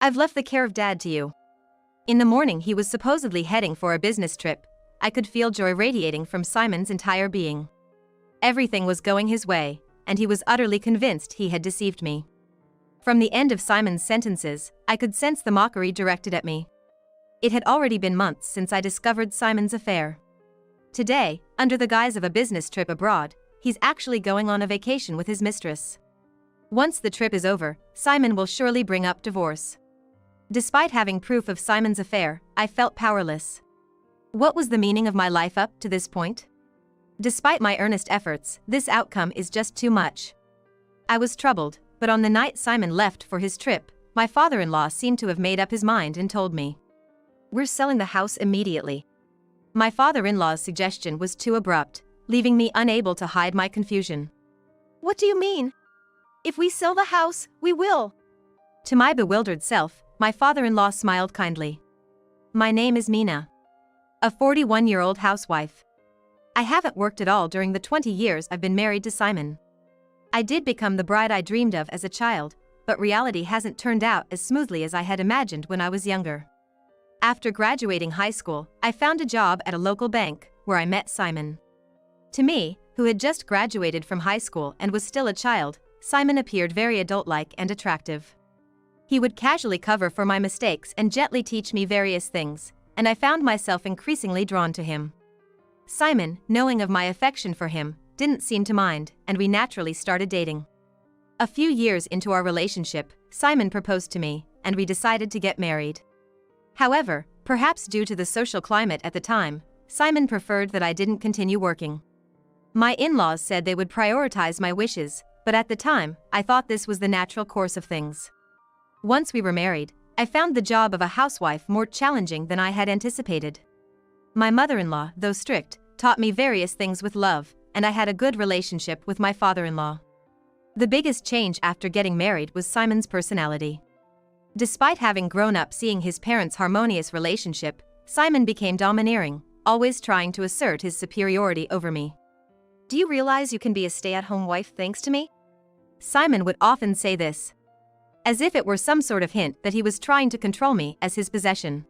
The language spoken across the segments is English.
I've left the care of Dad to you. In the morning he was supposedly heading for a business trip. I could feel joy radiating from Simon's entire being. Everything was going his way, and he was utterly convinced he had deceived me. From the end of Simon's sentences, I could sense the mockery directed at me. It had already been months since I discovered Simon's affair. Today, under the guise of a business trip abroad, he's actually going on a vacation with his mistress. Once the trip is over, Simon will surely bring up divorce. Despite having proof of Simon's affair, I felt powerless. What was the meaning of my life up to this point? Despite my earnest efforts, this outcome is just too much. I was troubled, but on the night Simon left for his trip, my father-in-law seemed to have made up his mind and told me, "We're selling the house immediately." My father-in-law's suggestion was too abrupt, leaving me unable to hide my confusion. "What do you mean? If we sell the house, we will." To my bewildered self, my father-in-law smiled kindly. "My name is Mina. A 41-year-old housewife. I haven't worked at all during the 20 years I've been married to Simon. I did become the bride I dreamed of as a child, but reality hasn't turned out as smoothly as I had imagined when I was younger. After graduating high school, I found a job at a local bank, where I met Simon. To me, who had just graduated from high school and was still a child, Simon appeared very adult-like and attractive. He would casually cover for my mistakes and gently teach me various things, and I found myself increasingly drawn to him. Simon, knowing of my affection for him, didn't seem to mind, and we naturally started dating. A few years into our relationship, Simon proposed to me, and we decided to get married. However, perhaps due to the social climate at the time, Simon preferred that I didn't continue working. My in-laws said they would prioritize my wishes, but at the time, I thought this was the natural course of things. Once we were married, I found the job of a housewife more challenging than I had anticipated. My mother-in-law, though strict, taught me various things with love, and I had a good relationship with my father-in-law. The biggest change after getting married was Simon's personality. Despite having grown up seeing his parents' harmonious relationship, Simon became domineering, always trying to assert his superiority over me. "Do you realize you can be a stay-at-home wife thanks to me?" Simon would often say this, as if it were some sort of hint that he was trying to control me as his possession.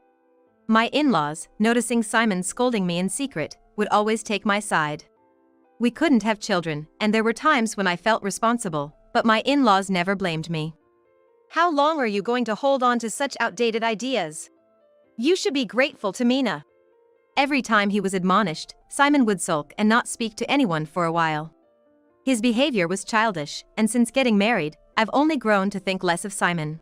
My in-laws, noticing Simon scolding me in secret, would always take my side. We couldn't have children, and there were times when I felt responsible, but my in-laws never blamed me. "How long are you going to hold on to such outdated ideas? You should be grateful to Mina." Every time he was admonished, Simon would sulk and not speak to anyone for a while. His behavior was childish, and since getting married, I've only grown to think less of Simon.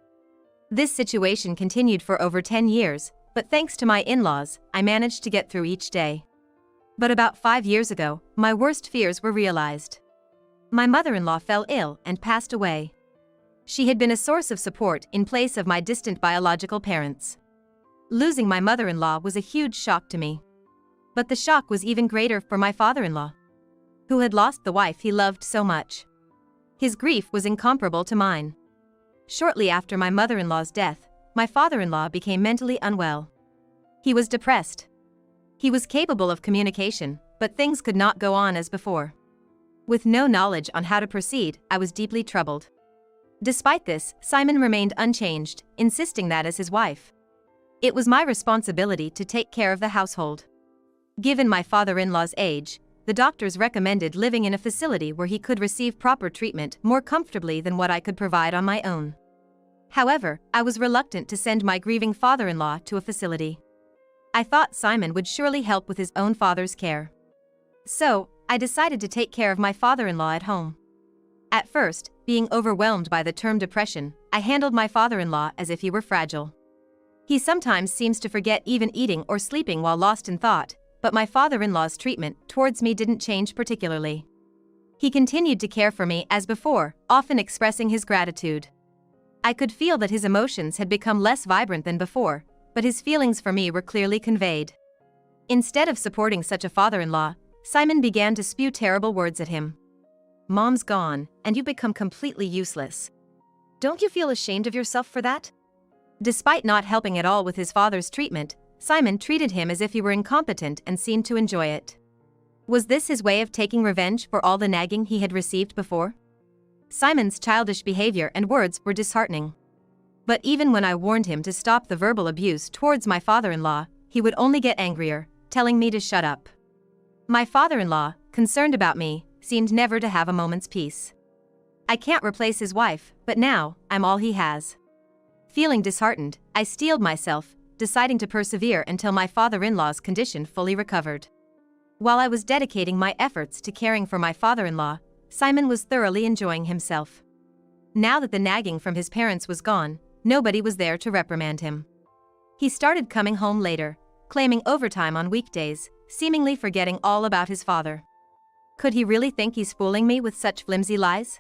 This situation continued for over 10 years, but thanks to my in-laws, I managed to get through each day. But about 5 years ago, my worst fears were realized. My mother-in-law fell ill and passed away. She had been a source of support in place of my distant biological parents. Losing my mother-in-law was a huge shock to me. But the shock was even greater for my father-in-law, who had lost the wife he loved so much. His grief was incomparable to mine. Shortly after my mother-in-law's death, my father-in-law became mentally unwell. He was depressed. He was capable of communication, but things could not go on as before. With no knowledge on how to proceed, I was deeply troubled. Despite this, Simon remained unchanged, insisting that as his wife, it was my responsibility to take care of the household. Given my father-in-law's age, the doctors recommended living in a facility where he could receive proper treatment more comfortably than what I could provide on my own. However, I was reluctant to send my grieving father-in-law to a facility. I thought Simon would surely help with his own father's care. So, I decided to take care of my father-in-law at home. At first, being overwhelmed by the term depression, I handled my father-in-law as if he were fragile. He sometimes seems to forget even eating or sleeping while lost in thought, but my father-in-law's treatment towards me didn't change particularly. He continued to care for me as before, often expressing his gratitude. I could feel that his emotions had become less vibrant than before, but his feelings for me were clearly conveyed. Instead of supporting such a father-in-law, Simon began to spew terrible words at him. "Mom's gone, and you become completely useless. Don't you feel ashamed of yourself for that?" Despite not helping at all with his father's treatment, Simon treated him as if he were incompetent and seemed to enjoy it. Was this his way of taking revenge for all the nagging he had received before? Simon's childish behavior and words were disheartening. But even when I warned him to stop the verbal abuse towards my father-in-law, he would only get angrier, telling me to shut up. My father-in-law, concerned about me, seemed never to have a moment's peace. I can't replace his wife, but now, I'm all he has. Feeling disheartened, I steeled myself, deciding to persevere until my father-in-law's condition fully recovered. While I was dedicating my efforts to caring for my father-in-law, Simon was thoroughly enjoying himself. Now that the nagging from his parents was gone, nobody was there to reprimand him. He started coming home later, claiming overtime on weekdays, seemingly forgetting all about his father. Could he really think he's fooling me with such flimsy lies?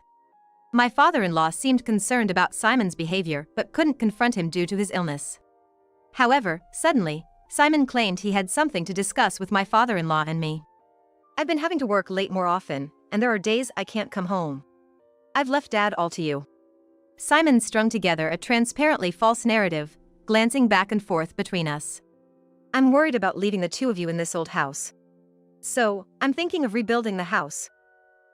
My father-in-law seemed concerned about Simon's behavior but couldn't confront him due to his illness. However, suddenly, Simon claimed he had something to discuss with my father-in-law and me. I've been having to work late more often, and there are days I can't come home. I've left Dad all to you. Simon strung together a transparently false narrative, glancing back and forth between us. I'm worried about leaving the two of you in this old house. So, I'm thinking of rebuilding the house.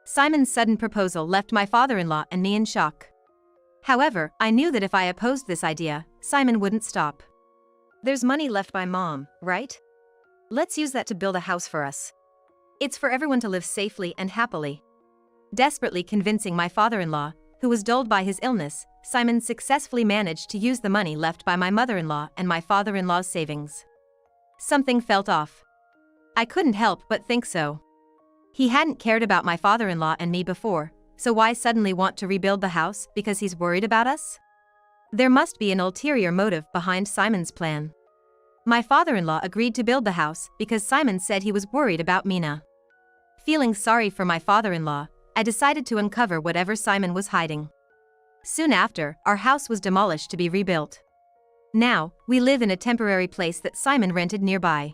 Simon's sudden proposal left my father-in-law and me in shock. However, I knew that if I opposed this idea, Simon wouldn't stop. There's money left by Mom, right? Let's use that to build a house for us. It's for everyone to live safely and happily. Desperately convincing my father-in-law, who was dulled by his illness, Simon successfully managed to use the money left by my mother-in-law and my father-in-law's savings. Something felt off. I couldn't help but think so. He hadn't cared about my father-in-law and me before, so why suddenly want to rebuild the house because he's worried about us? There must be an ulterior motive behind Simon's plan. My father-in-law agreed to build the house because Simon said he was worried about Mina. Feeling sorry for my father-in-law, I decided to uncover whatever Simon was hiding. Soon after, our house was demolished to be rebuilt. Now, we live in a temporary place that Simon rented nearby.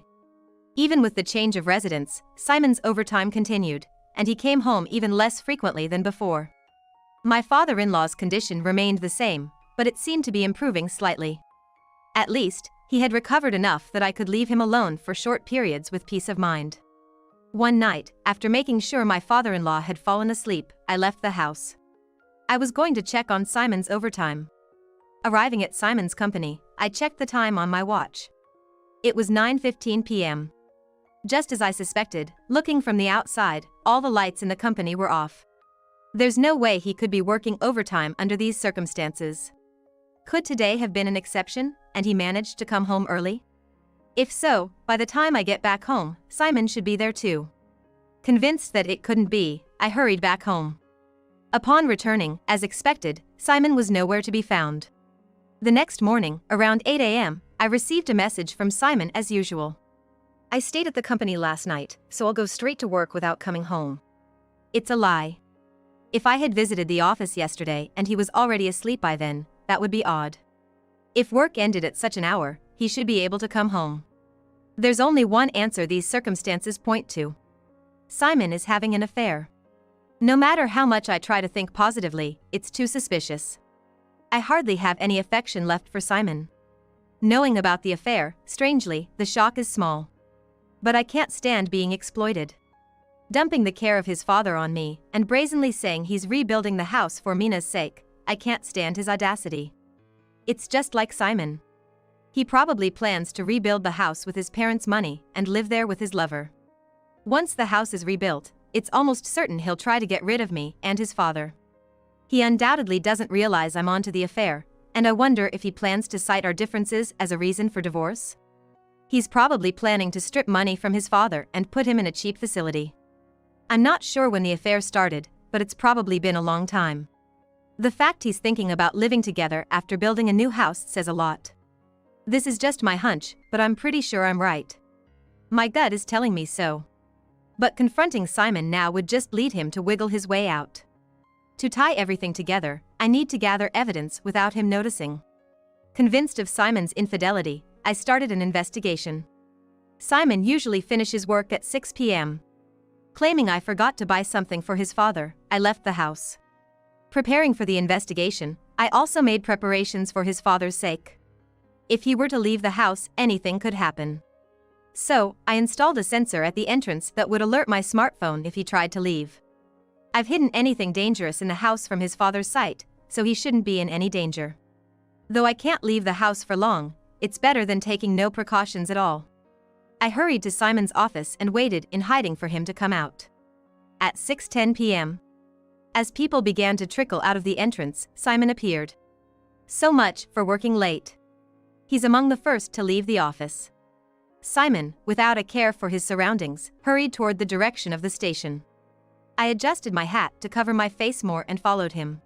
Even with the change of residence, Simon's overtime continued, and he came home even less frequently than before. My father-in-law's condition remained the same, but it seemed to be improving slightly. At least, he had recovered enough that I could leave him alone for short periods with peace of mind. One night, after making sure my father-in-law had fallen asleep, I left the house. I was going to check on Simon's overtime. Arriving at Simon's company, I checked the time on my watch. It was 9:15 p.m. Just as I suspected, looking from the outside, all the lights in the company were off. There's no way he could be working overtime under these circumstances. Could today have been an exception, and he managed to come home early? If so, by the time I get back home, Simon should be there too. Convinced that it couldn't be, I hurried back home. Upon returning, as expected, Simon was nowhere to be found. The next morning, around 8 a.m., I received a message from Simon as usual. I stayed at the company last night, so I'll go straight to work without coming home. It's a lie. If I had visited the office yesterday and he was already asleep by then, that would be odd. If work ended at such an hour, he should be able to come home. There's only one answer these circumstances point to. Simon is having an affair. No matter how much I try to think positively, it's too suspicious. I hardly have any affection left for Simon. Knowing about the affair, strangely, the shock is small. But I can't stand being exploited. Dumping the care of his father on me, and brazenly saying he's rebuilding the house for Mina's sake, I can't stand his audacity. It's just like Simon. He probably plans to rebuild the house with his parents' money and live there with his lover. Once the house is rebuilt, it's almost certain he'll try to get rid of me and his father. He undoubtedly doesn't realize I'm onto the affair, and I wonder if he plans to cite our differences as a reason for divorce. He's probably planning to strip money from his father and put him in a cheap facility. I'm not sure when the affair started, but it's probably been a long time. The fact he's thinking about living together after building a new house says a lot. This is just my hunch, but I'm pretty sure I'm right. My gut is telling me so. But confronting Simon now would just lead him to wiggle his way out. To tie everything together, I need to gather evidence without him noticing. Convinced of Simon's infidelity, I started an investigation. Simon usually finishes work at 6 p.m. Claiming I forgot to buy something for his father, I left the house. Preparing for the investigation, I also made preparations for his father's sake. If he were to leave the house, anything could happen. So, I installed a sensor at the entrance that would alert my smartphone if he tried to leave. I've hidden anything dangerous in the house from his father's sight, so he shouldn't be in any danger. Though I can't leave the house for long, it's better than taking no precautions at all. I hurried to Simon's office and waited in hiding for him to come out. At 6:10 p.m. As people began to trickle out of the entrance, Simon appeared. So much for working late. He's among the first to leave the office. Simon, without a care for his surroundings, hurried toward the direction of the station. I adjusted my hat to cover my face more and followed him.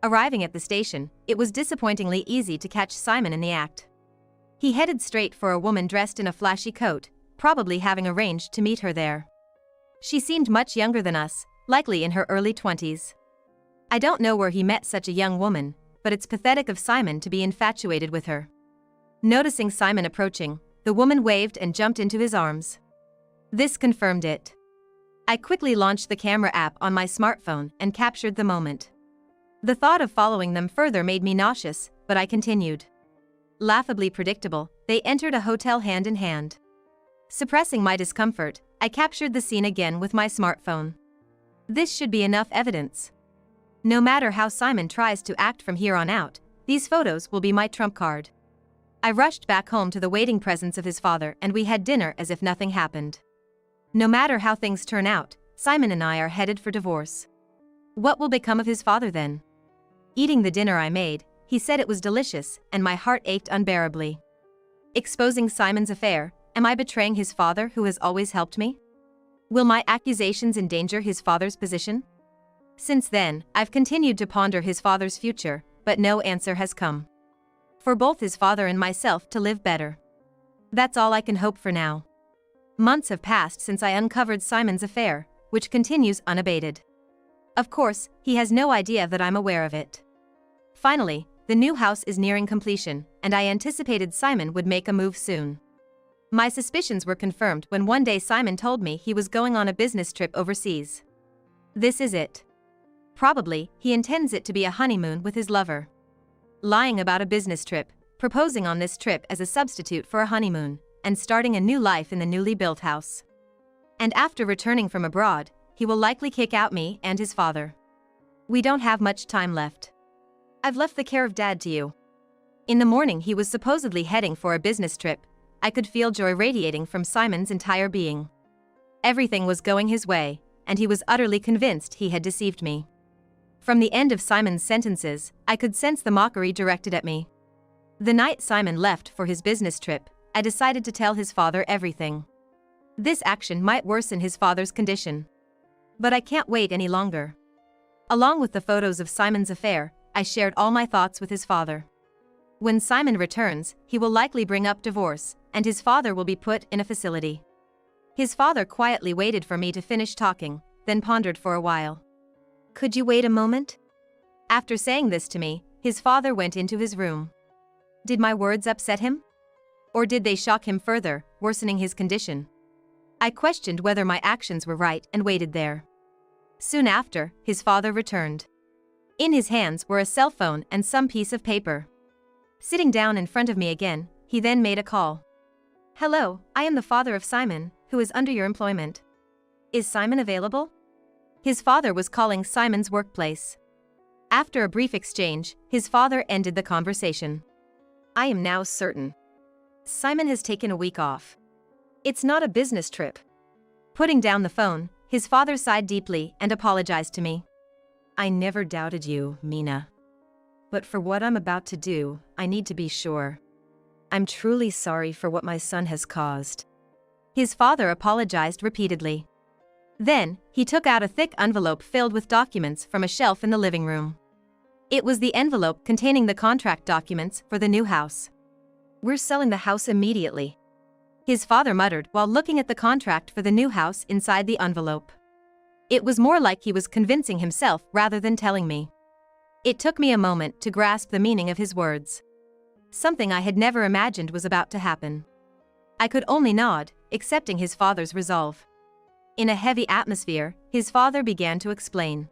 Arriving at the station, it was disappointingly easy to catch Simon in the act. He headed straight for a woman dressed in a flashy coat, probably having arranged to meet her there. She seemed much younger than us, likely in her early 20s. I don't know where he met such a young woman, but it's pathetic of Simon to be infatuated with her. Noticing Simon approaching, the woman waved and jumped into his arms. This confirmed it. I quickly launched the camera app on my smartphone and captured the moment. The thought of following them further made me nauseous, but I continued. Laughably predictable, they entered a hotel hand in hand. Suppressing my discomfort, I captured the scene again with my smartphone. This should be enough evidence. No matter how Simon tries to act from here on out, these photos will be my trump card. I rushed back home to the waiting presence of his father and we had dinner as if nothing happened. No matter how things turn out, Simon and I are headed for divorce. What will become of his father then? Eating the dinner I made, he said it was delicious, and my heart ached unbearably. Exposing Simon's affair, am I betraying his father who has always helped me? Will my accusations endanger his father's position? Since then, I've continued to ponder his father's future, but no answer has come. For both his father and myself to live better. That's all I can hope for now. Months have passed since I uncovered Simon's affair, which continues unabated. Of course, he has no idea that I'm aware of it. Finally, the new house is nearing completion, and I anticipated Simon would make a move soon. My suspicions were confirmed when one day Simon told me he was going on a business trip overseas. This is it. Probably, he intends it to be a honeymoon with his lover. Lying about a business trip, proposing on this trip as a substitute for a honeymoon, and starting a new life in the newly built house. And after returning from abroad, he will likely kick out me and his father. We don't have much time left. I've left the care of Dad to you. In the morning he was supposedly heading for a business trip. I could feel joy radiating from Simon's entire being. Everything was going his way, and he was utterly convinced he had deceived me. From the end of Simon's sentences, I could sense the mockery directed at me. The night Simon left for his business trip, I decided to tell his father everything. This action might worsen his father's condition. But I can't wait any longer. Along with the photos of Simon's affair, I shared all my thoughts with his father. When Simon returns, he will likely bring up divorce, and his father will be put in a facility. His father quietly waited for me to finish talking, then pondered for a while. Could you wait a moment? After saying this to me, his father went into his room. Did my words upset him? Or did they shock him further, worsening his condition? I questioned whether my actions were right and waited there. Soon after, his father returned. In his hands were a cell phone and some piece of paper. Sitting down in front of me again, he then made a call. Hello, I am the father of Simon, who is under your employment. Is Simon available? His father was calling Simon's workplace. After a brief exchange, his father ended the conversation. I am now certain. Simon has taken a week off. It's not a business trip. Putting down the phone, his father sighed deeply and apologized to me. I never doubted you, Mina. But for what I'm about to do, I need to be sure. I'm truly sorry for what my son has caused. His father apologized repeatedly. Then, he took out a thick envelope filled with documents from a shelf in the living room. It was the envelope containing the contract documents for the new house. We're selling the house immediately. His father muttered while looking at the contract for the new house inside the envelope. It was more like he was convincing himself rather than telling me. It took me a moment to grasp the meaning of his words. Something I had never imagined was about to happen. I could only nod, accepting his father's resolve. In a heavy atmosphere, his father began to explain.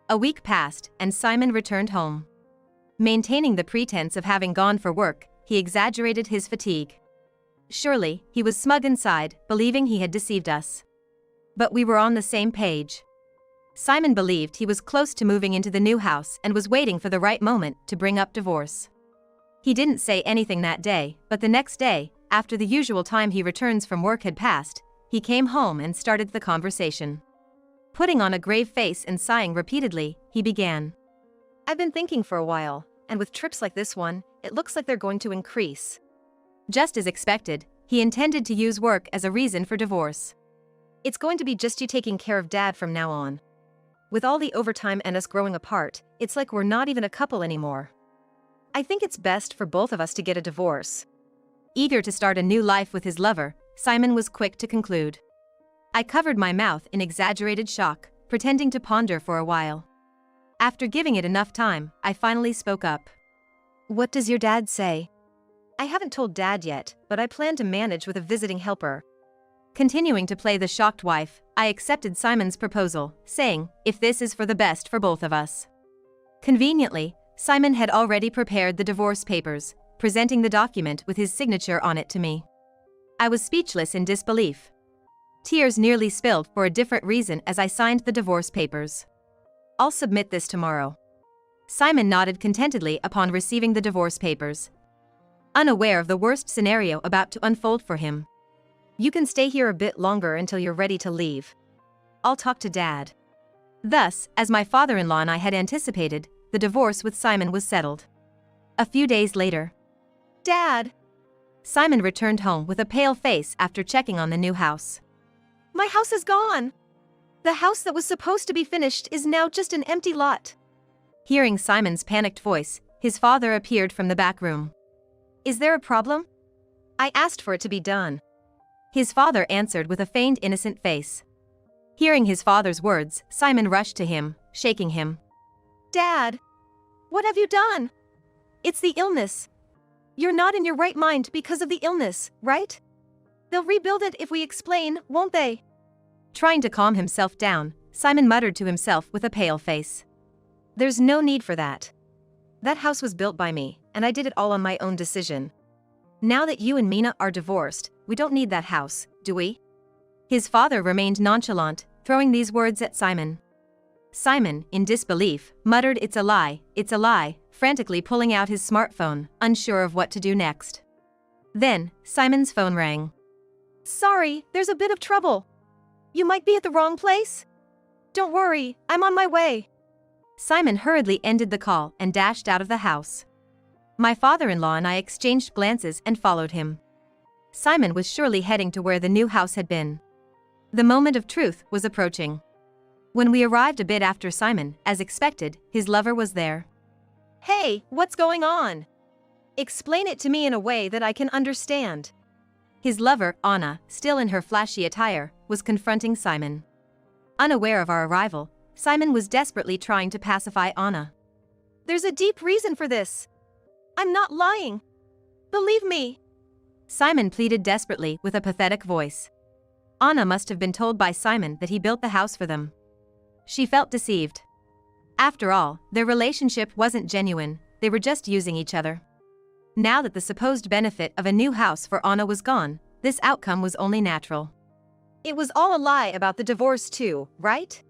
A week passed, and Simon returned home. Maintaining the pretense of having gone for work, he exaggerated his fatigue. Surely, he was smug inside, believing he had deceived us. But we were on the same page. Simon believed he was close to moving into the new house and was waiting for the right moment to bring up divorce. He didn't say anything that day, but the next day, after the usual time he returns from work had passed, he came home and started the conversation. Putting on a grave face and sighing repeatedly, he began. I've been thinking for a while, and with trips like this one, it looks like they're going to increase. Just as expected, he intended to use work as a reason for divorce. It's going to be just you taking care of Dad from now on. With all the overtime and us growing apart, it's like we're not even a couple anymore. I think it's best for both of us to get a divorce. Eager to start a new life with his lover, Simon was quick to conclude. I covered my mouth in exaggerated shock, pretending to ponder for a while. After giving it enough time, I finally spoke up. What does your dad say? I haven't told Dad yet, but I plan to manage with a visiting helper. Continuing to play the shocked wife, I accepted Simon's proposal, saying, if this is for the best for both of us. Conveniently, Simon had already prepared the divorce papers, presenting the document with his signature on it to me. I was speechless in disbelief. Tears nearly spilled for a different reason as I signed the divorce papers. I'll submit this tomorrow. Simon nodded contentedly upon receiving the divorce papers, unaware of the worst scenario about to unfold for him. You can stay here a bit longer until you're ready to leave. I'll talk to Dad. Thus, as my father-in-law and I had anticipated, the divorce with Simon was settled. A few days later, Dad! Simon returned home with a pale face after checking on the new house. My house is gone! The house that was supposed to be finished is now just an empty lot. Hearing Simon's panicked voice, his father appeared from the back room. Is there a problem? I asked for it to be done. His father answered with a feigned innocent face. Hearing his father's words, Simon rushed to him, shaking him. Dad! What have you done? It's the illness. You're not in your right mind because of the illness, right? They'll rebuild it if we explain, won't they? Trying to calm himself down, Simon muttered to himself with a pale face. There's no need for that. That house was built by me, and I did it all on my own decision. Now that you and Mina are divorced, we don't need that house, do we? His father remained nonchalant, throwing these words at Simon. Simon, in disbelief, muttered it's a lie, frantically pulling out his smartphone, unsure of what to do next. Then, Simon's phone rang. Sorry, there's a bit of trouble. You might be at the wrong place? Don't worry, I'm on my way. Simon hurriedly ended the call and dashed out of the house. My father-in-law and I exchanged glances and followed him. Simon was surely heading to where the new house had been. The moment of truth was approaching. When we arrived a bit after Simon, as expected, his lover was there. Hey, what's going on? Explain it to me in a way that I can understand. His lover, Anna, still in her flashy attire, was confronting Simon. Unaware of our arrival, Simon was desperately trying to pacify Anna. There's a deep reason for this. I'm not lying. Believe me. Simon pleaded desperately with a pathetic voice. Anna must have been told by Simon that he built the house for them. She felt deceived. After all, their relationship wasn't genuine, they were just using each other. Now that the supposed benefit of a new house for Anna was gone, this outcome was only natural. It was all a lie about the divorce too, right?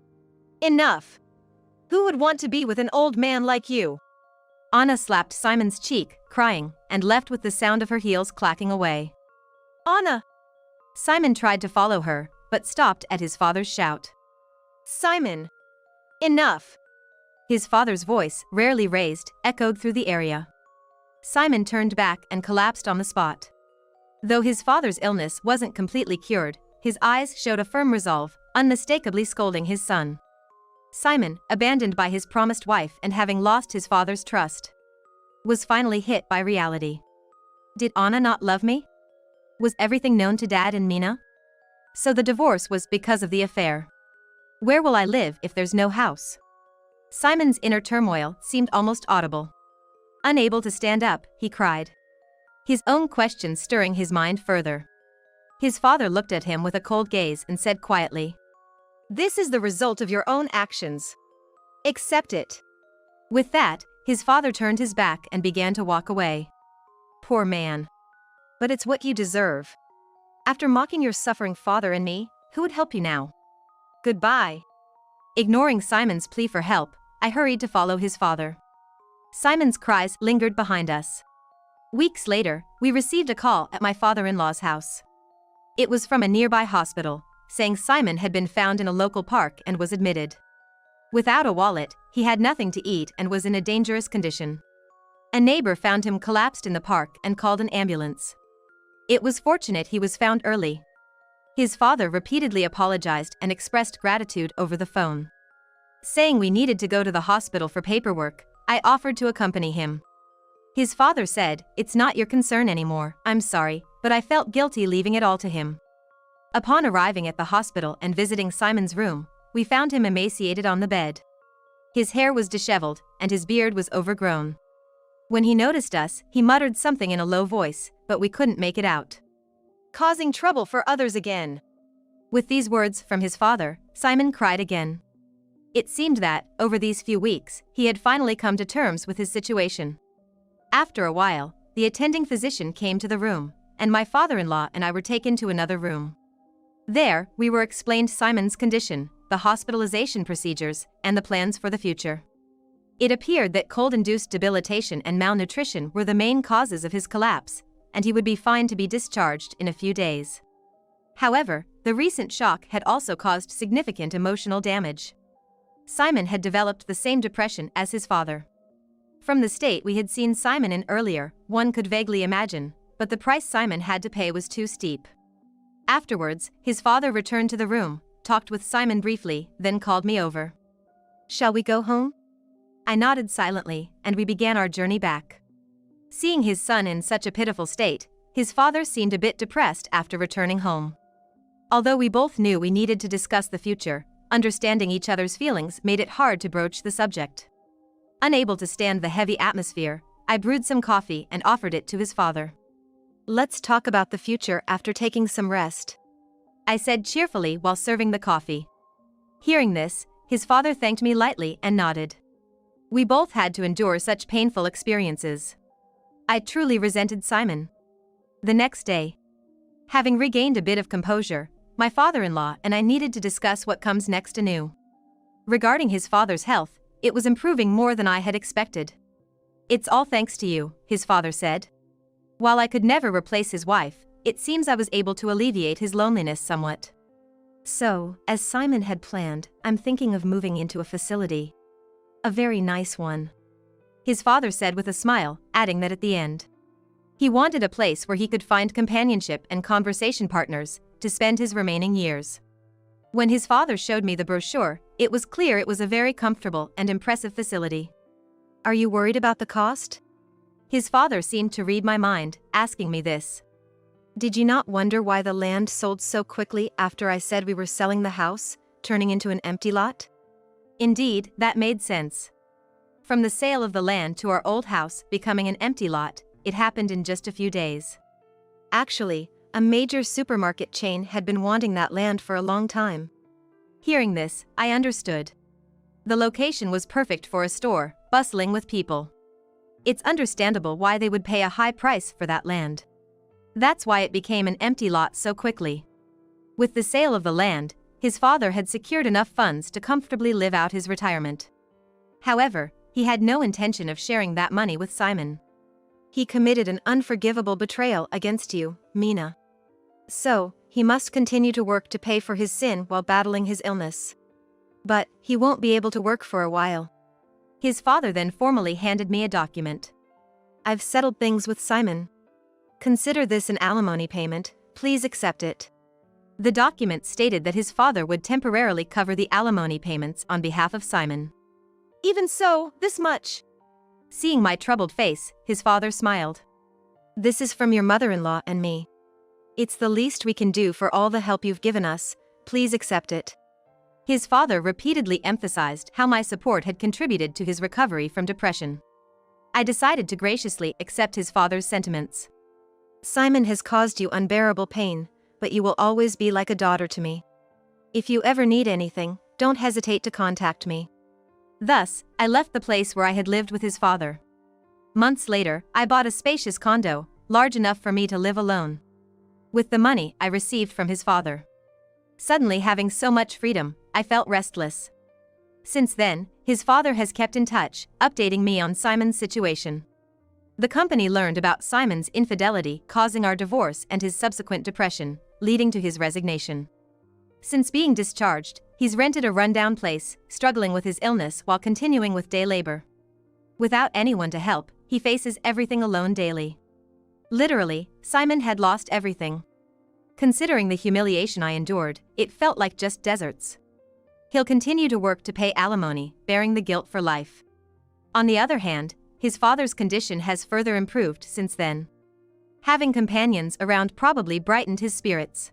Enough. Who would want to be with an old man like you? Anna slapped Simon's cheek, crying, and left with the sound of her heels clacking away. Anna! Simon tried to follow her, but stopped at his father's shout. Simon! Enough! His father's voice, rarely raised, echoed through the area. Simon turned back and collapsed on the spot. Though his father's illness wasn't completely cured, his eyes showed a firm resolve, unmistakably scolding his son. Simon, abandoned by his promised wife and having lost his father's trust, was finally hit by reality. Did Anna not love me? Was everything known to Dad and Mina? So the divorce was because of the affair. Where will I live if there's no house? Simon's inner turmoil seemed almost audible. Unable to stand up, he cried. His own questions stirring his mind further. His father looked at him with a cold gaze and said quietly, This is the result of your own actions. Accept it. With that, his father turned his back and began to walk away. Poor man. But it's what you deserve. After mocking your suffering father and me, who would help you now? Goodbye. Ignoring Simon's plea for help, I hurried to follow his father. Simon's cries lingered behind us. Weeks later, we received a call at my father-in-law's house. It was from a nearby hospital, saying Simon had been found in a local park and was admitted. Without a wallet, he had nothing to eat and was in a dangerous condition. A neighbor found him collapsed in the park and called an ambulance. It was fortunate he was found early. His father repeatedly apologized and expressed gratitude over the phone. Saying we needed to go to the hospital for paperwork, I offered to accompany him. His father said, "It's not your concern anymore, I'm sorry," but I felt guilty leaving it all to him. Upon arriving at the hospital and visiting Simon's room, we found him emaciated on the bed. His hair was disheveled, and his beard was overgrown. When he noticed us, he muttered something in a low voice, but we couldn't make it out. Causing trouble for others again. With these words from his father, Simon cried again. It seemed that, over these few weeks, he had finally come to terms with his situation. After a while, the attending physician came to the room, and my father-in-law and I were taken to another room. There, we were explained Simon's condition, the hospitalization procedures, and the plans for the future. It appeared that cold-induced debilitation and malnutrition were the main causes of his collapse, and he would be fine to be discharged in a few days. However, the recent shock had also caused significant emotional damage. Simon had developed the same depression as his father. From the state we had seen Simon in earlier, one could vaguely imagine, but the price Simon had to pay was too steep. Afterwards, his father returned to the room, talked with Simon briefly, then called me over. Shall we go home? I nodded silently, and we began our journey back. Seeing his son in such a pitiful state, his father seemed a bit depressed after returning home. Although we both knew we needed to discuss the future, understanding each other's feelings made it hard to broach the subject. Unable to stand the heavy atmosphere, I brewed some coffee and offered it to his father. Let's talk about the future after taking some rest, I said cheerfully while serving the coffee. Hearing this, his father thanked me lightly and nodded. We both had to endure such painful experiences. I truly resented Simon. The next day, having regained a bit of composure, my father-in-law and I needed to discuss what comes next anew. Regarding his father's health, it was improving more than I had expected. It's all thanks to you, his father said. While I could never replace his wife, it seems I was able to alleviate his loneliness somewhat. So, as Simon had planned, I'm thinking of moving into a facility. A very nice one, his father said with a smile, adding that at the end, he wanted a place where he could find companionship and conversation partners to spend his remaining years. When his father showed me the brochure, it was clear it was a very comfortable and impressive facility. Are you worried about the cost? His father seemed to read my mind, asking me this. Did you not wonder why the land sold so quickly after I said we were selling the house, turning into an empty lot? Indeed, that made sense. From the sale of the land to our old house becoming an empty lot, it happened in just a few days. Actually, a major supermarket chain had been wanting that land for a long time. Hearing this, I understood. The location was perfect for a store, bustling with people. It's understandable why they would pay a high price for that land. That's why it became an empty lot so quickly. With the sale of the land, his father had secured enough funds to comfortably live out his retirement. However, he had no intention of sharing that money with Simon. He committed an unforgivable betrayal against you, Mina. So, he must continue to work to pay for his sin while battling his illness. But, he won't be able to work for a while. His father then formally handed me a document. I've settled things with Simon. Consider this an alimony payment, please accept it. The document stated that his father would temporarily cover the alimony payments on behalf of Simon. Even so, this much. Seeing my troubled face, his father smiled. This is from your mother-in-law and me. It's the least we can do for all the help you've given us, please accept it. His father repeatedly emphasized how my support had contributed to his recovery from depression. I decided to graciously accept his father's sentiments. Simon has caused you unbearable pain, but you will always be like a daughter to me. If you ever need anything, don't hesitate to contact me. Thus, I left the place where I had lived with his father. Months later, I bought a spacious condo, large enough for me to live alone. With the money I received from his father. Suddenly having so much freedom, I felt restless. Since then, his father has kept in touch, updating me on Simon's situation. The company learned about Simon's infidelity, causing our divorce and his subsequent depression, leading to his resignation. Since being discharged, he's rented a rundown place, struggling with his illness while continuing with day labor. Without anyone to help, he faces everything alone daily. Literally, Simon had lost everything. Considering the humiliation I endured, it felt like just deserts. He'll continue to work to pay alimony, bearing the guilt for life. On the other hand, his father's condition has further improved since then. Having companions around probably brightened his spirits.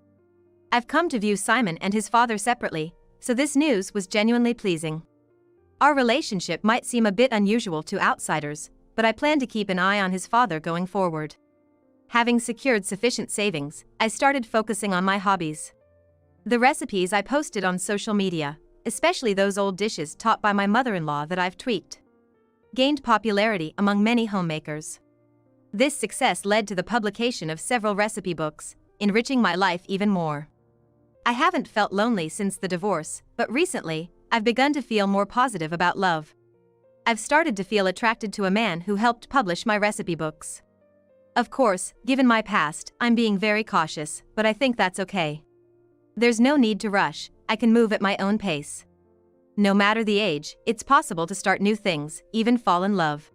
I've come to view Simon and his father separately, so this news was genuinely pleasing. Our relationship might seem a bit unusual to outsiders, but I plan to keep an eye on his father going forward. Having secured sufficient savings, I started focusing on my hobbies. The recipes I posted on social media, especially those old dishes taught by my mother-in-law that I've tweaked, gained popularity among many homemakers. This success led to the publication of several recipe books, enriching my life even more. I haven't felt lonely since the divorce, but recently, I've begun to feel more positive about love. I've started to feel attracted to a man who helped publish my recipe books. Of course, given my past, I'm being very cautious, but I think that's okay. There's no need to rush, I can move at my own pace. No matter the age, it's possible to start new things, even fall in love.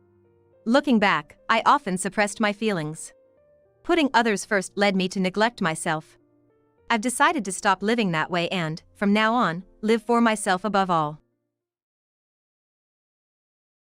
Looking back, I often suppressed my feelings. Putting others first led me to neglect myself. I've decided to stop living that way and, from now on, live for myself above all.